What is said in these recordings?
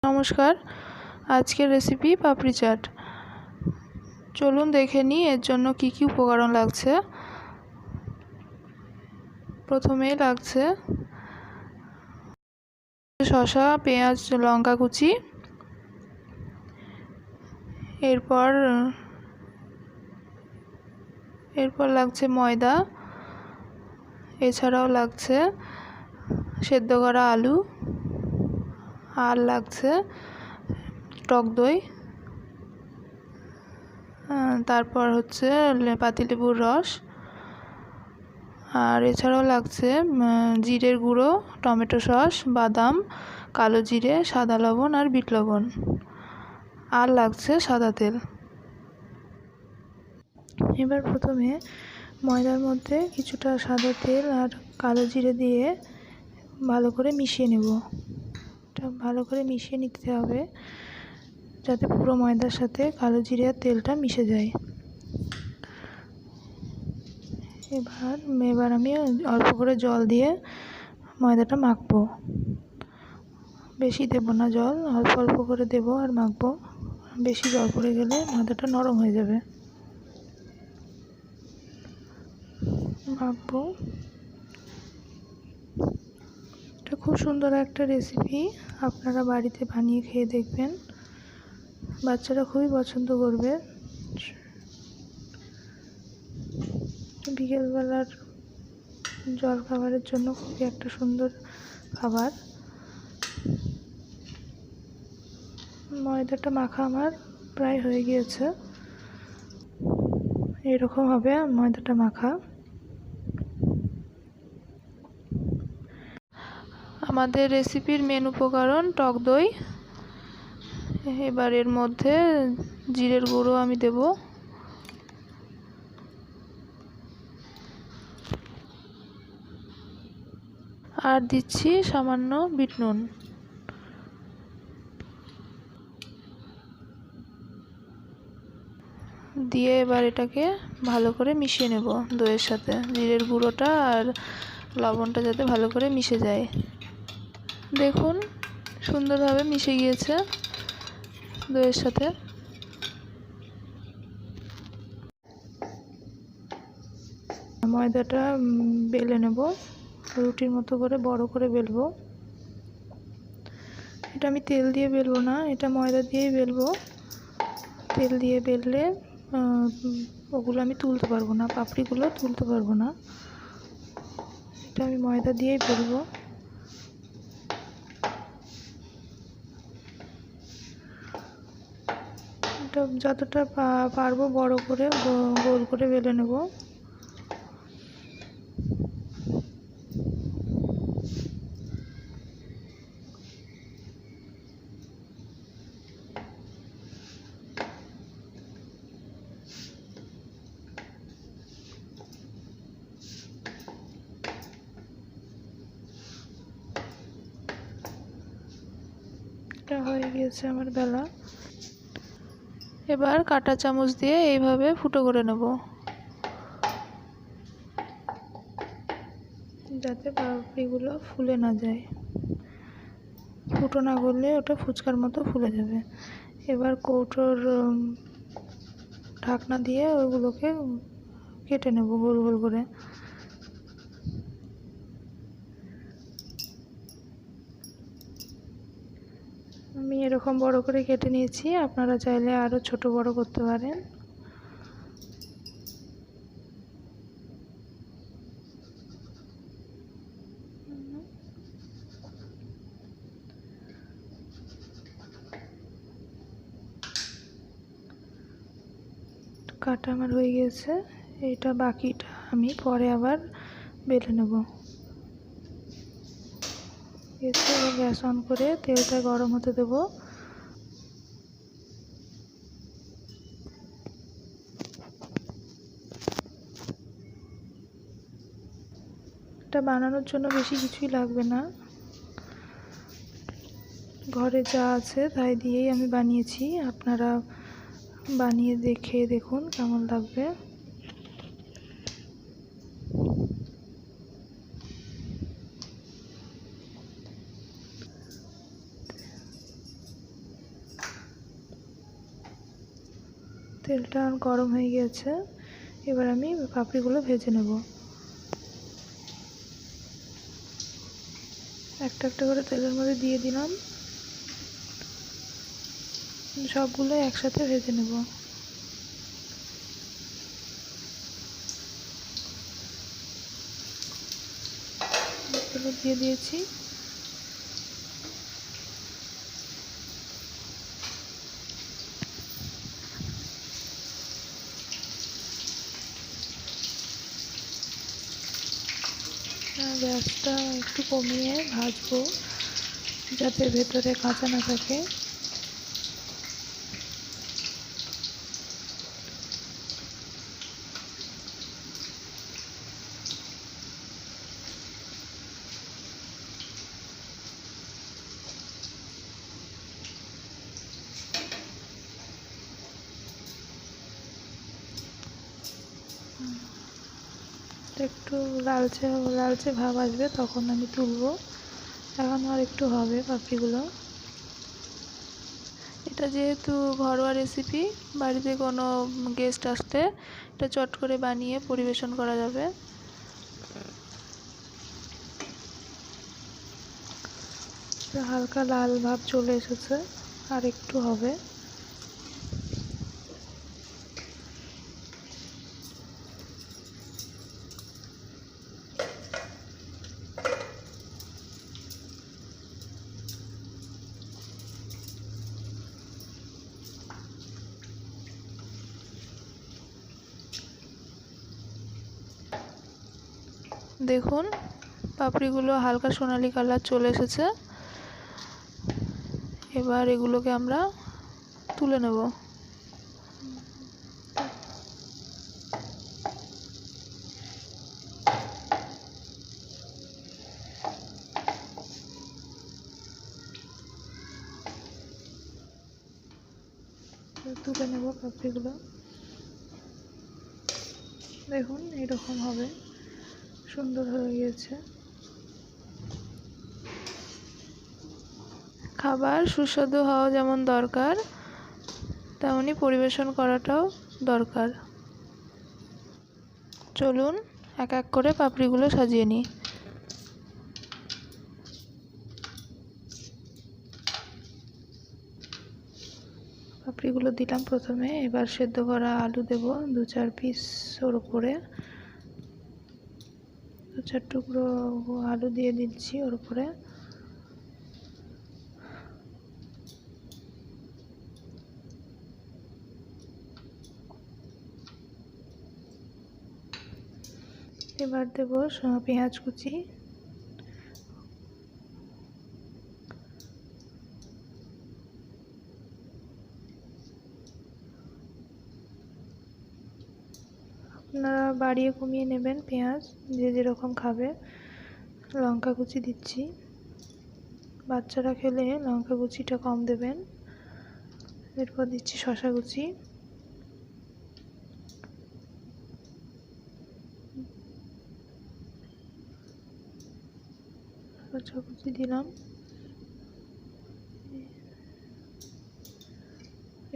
নমস্কার, আজকের রেসিপি পাপড়ি চাট। চলুন দেখে নিই এর জন্য কি কি উপকরণ লাগছে। প্রথমেই লাগছে শসা, পেঁয়াজ, লঙ্কা কুচি। এরপর লাগছে ময়দা। এছাড়াও লাগছে সেদ্ধ করা আলু, আর লাগছে টক দই, তারপর হচ্ছে পাতিলেবুর রস, আর এছাড়াও লাগছে জিরের গুঁড়ো, টমেটো সস, বাদাম, কালো জিরে, সাদা লবণ আর বিট লবণ, আর লাগছে সাদা তেল। এবার প্রথমে ময়দার মধ্যে কিছুটা সাদা তেল আর কালো জিরে দিয়ে ভালো করে মিশিয়ে নেব। এটা ভালো করে মিশিয়ে নিতে হবে যাতে পুরো ময়দার সাথে কালো জিরে আর তেলটা মিশে যায়। এবার আমি অল্প করে জল দিয়ে ময়দাটা মাখবো। বেশি দেবো না জল, অল্প অল্প করে দেবো আর মাখবো। বেশি জল পড়ে গেলে ময়দাটা নরম হয়ে যাবে। মাখবো। এটা খুব সুন্দর একটা রেসিপি, আপনারা বাড়িতে বানিয়ে খেয়ে দেখবেন, বাচ্চারা খুবই পছন্দ করবে। বিকেলবেলার জল খাবারের জন্য খুবই একটা সুন্দর খাবার। ময়দাটা মাখা আমার প্রায় হয়ে গিয়েছে। এরকম হবে ময়দাটা মাখা। আমাদের রেসিপির মেন উপকরণ টক দই। এবার এর মধ্যে জিরের গুঁড়ো আমি দেব, আর দিচ্ছি সামান্য বিট নুন। দিয়ে এবার এটাকে ভালো করে মিশিয়ে নেব দইয়ের সাথে। জিরের গুঁড়োটা আর লবণটা যাতে ভালো করে মিশে যায়। দেখুন সুন্দরভাবে মিশে গিয়েছে দইয়ের সাথে। ময়দাটা বেলে নেব, রুটির মতো করে বড় করে বেলবো। এটা আমি তেল দিয়ে বেলবো না, এটা ময়দা দিয়েই বেলবো। তেল দিয়ে বেললে ওগুলো আমি তুলতে পারবো না, পাপড়িগুলো তুলতে পারবো না। এটা আমি ময়দা দিয়েই বেলবো। এটা যতটা পারবো বড় করে গোল করে বেলে নেব। এটা হয়ে গিয়েছে আমার বেলা। এবার কাঁটা চামচ দিয়ে এইভাবে ফুটো করে নেব, যাতে পাপড়িগুলো ফুলে না যায়। ফুটো না করলে ওটা ফুচকার মতো ফুলে যাবে। এবার কৌটোর ঢাকনা দিয়ে ওইগুলোকে কেটে নেব গোল গোল করে। আমি এরকম বড় করে কেটে নিয়েছি, আপনারা চাইলে আরও ছোট বড় করতে পারেন। কাটা আমার হয়ে গিয়েছে। এটা বাকিটা আমি পরে আবার বেলে নেব। এবার গ্যাস অন করে তেলটা গরম হতে দেব। এটা বানানোর জন্য বেশি কিছুই লাগবে না, ঘরে যা আছে তাই দিয়েই আমি বানিয়েছি। আপনারা বানিয়ে দেখে দেখুন কেমন লাগবে। তেলটা গরম হয়ে গেছে, এবার আমি পাপড়িগুলো ভেজে নেব। একটা একটা করে তেলের মধ্যে দিয়ে দিলাম, সবগুলো একসাথে ভেজে নেব। দিয়ে দিয়েছি। গ্যাসটা একটু কমিয়ে ভাজবো যাতে ভেতরে কাঁচা না থাকে। একটু লালচে লালচে ভাব আসবে তখন আমি তুলবো। এখন আর একটু হবে পাপড়িগুলো। এটা যেহেতু ঘরোয়া রেসিপি, বাড়িতে কোনো গেস্ট আসতে এটা চট করে বানিয়ে পরিবেশন করা যাবে। হালকা লাল ভাব চলে এসেছে, আর একটু হবে। দেখুন পাপড়িগুলো হালকা সোনালি কালার চলে এসেছে। এবার এগুলোকে আমরা তুলে নেব। তুলে নেব পাপড়িগুলো। দেখুন এরকম হবে, সুন্দর হয়ে গিয়েছে। খাবার সুস্বাদু হওয়া যেমন দরকার, তেমনি পরিবেশন করাটাও দরকার। চলুন এক এক করে পাপড়িগুলো সাজিয়ে নিই। পাপড়িগুলো দিলাম প্রথমে, এবার সেদ্ধ করা আলু দেব 2-4 পিস ওর উপরে। 2-4 টুকরো আলু দিয়ে দিচ্ছি ওর উপরে। এবার দেব পেঁয়াজ কুচি। আপনারা বাড়িয়ে কমিয়ে নেবেন পেঁয়াজ, যে যেরকম খাবে। লঙ্কা কুচি দিচ্ছি, বাচ্চারা খেলে লঙ্কা কুচিটা কম দেবেন। এরপর দিচ্ছি শসা কুচি, শসা কুচি দিলাম।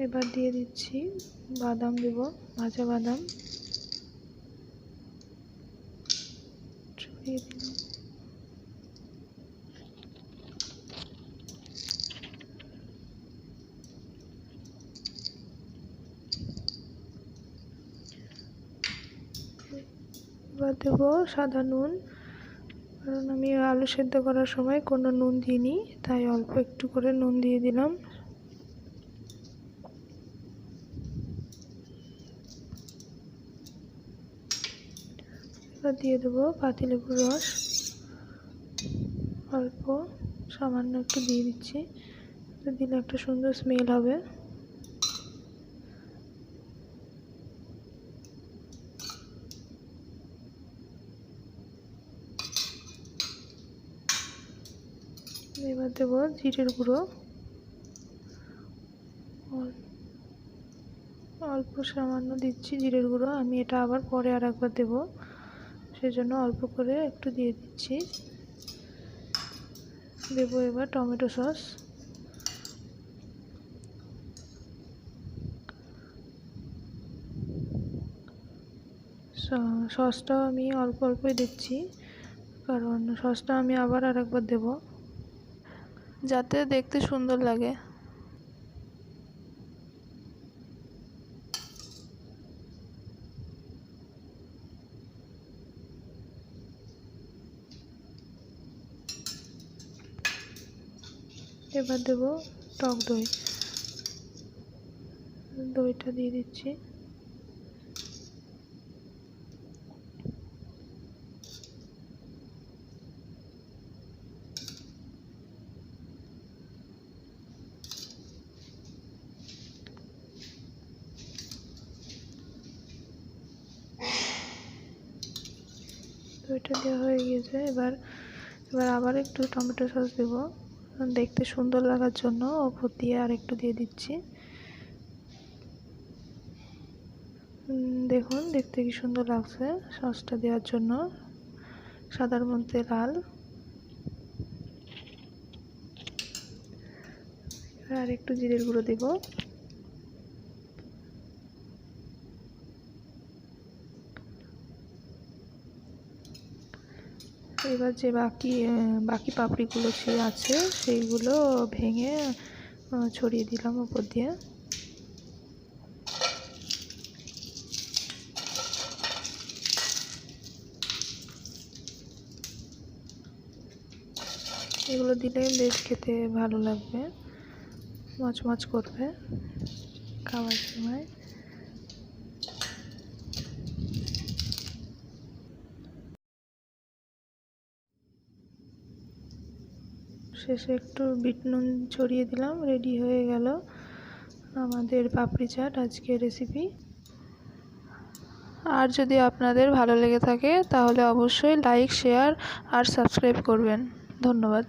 এবার দিয়ে দিচ্ছি বাদাম, দেব ভাজা বাদাম ছড়িয়ে দিলাম। এবার দেবো সাদা নুন, কারণ আমি আলু সেদ্ধ করার সময় কোনো নুন দিইনি, তাই অল্প একটু করে নুন দিয়ে দিলাম। এবার দিয়ে দেবো পাতিলেবুর রস, অল্প সামান্য একটু দিয়ে দিচ্ছি, দিলে একটা সুন্দর স্মেল হবে। এবার দেবো জিরের গুঁড়ো, অল্প সামান্য দিচ্ছি জিরের গুঁড়ো। আমি এটা আবার পরে আর একবার দেবো, সেজন্য অল্প করে একটু দিয়ে দিচ্ছি। দেবো এবার টমেটো সস, সসটাও আমি অল্প অল্পই দিচ্ছি, কারণ সসটা আমি আবার আরেকবার দেব যাতে দেখতে সুন্দর লাগে। এবার দেব টক দই, দইটা দিয়ে দিচ্ছি। দইটা দেওয়া হয়ে গিয়েছে। এবার আবার একটু টমেটো সস দেব দেখতে সুন্দর লাগার জন্য, ওপর দিয়ে আর একটু দিয়ে দিচ্ছি। দেখুন দেখতে কি সুন্দর লাগছে সসটা দেওয়ার জন্য, সাদার মধ্যে লাল। আর একটু জিরের গুঁড়ো দেব। এবার যে বাকি পাপড়িগুলো আছে সেইগুলো ভেঙে ছড়িয়ে দিলাম উপর দিয়ে। এগুলো দিলে বেশ খেতে ভালো লাগবে, মচমচ করবে খাওয়ার সময়। শেষে একটু বিট নুন ছড়িয়ে দিলাম। রেডি হয়ে গেল আমাদের পাপড়ি চাট আজকের রেসিপি। আর যদি আপনাদের ভালো লেগে থাকে তাহলে অবশ্যই লাইক, শেয়ার আর সাবস্ক্রাইব করবেন। ধন্যবাদ।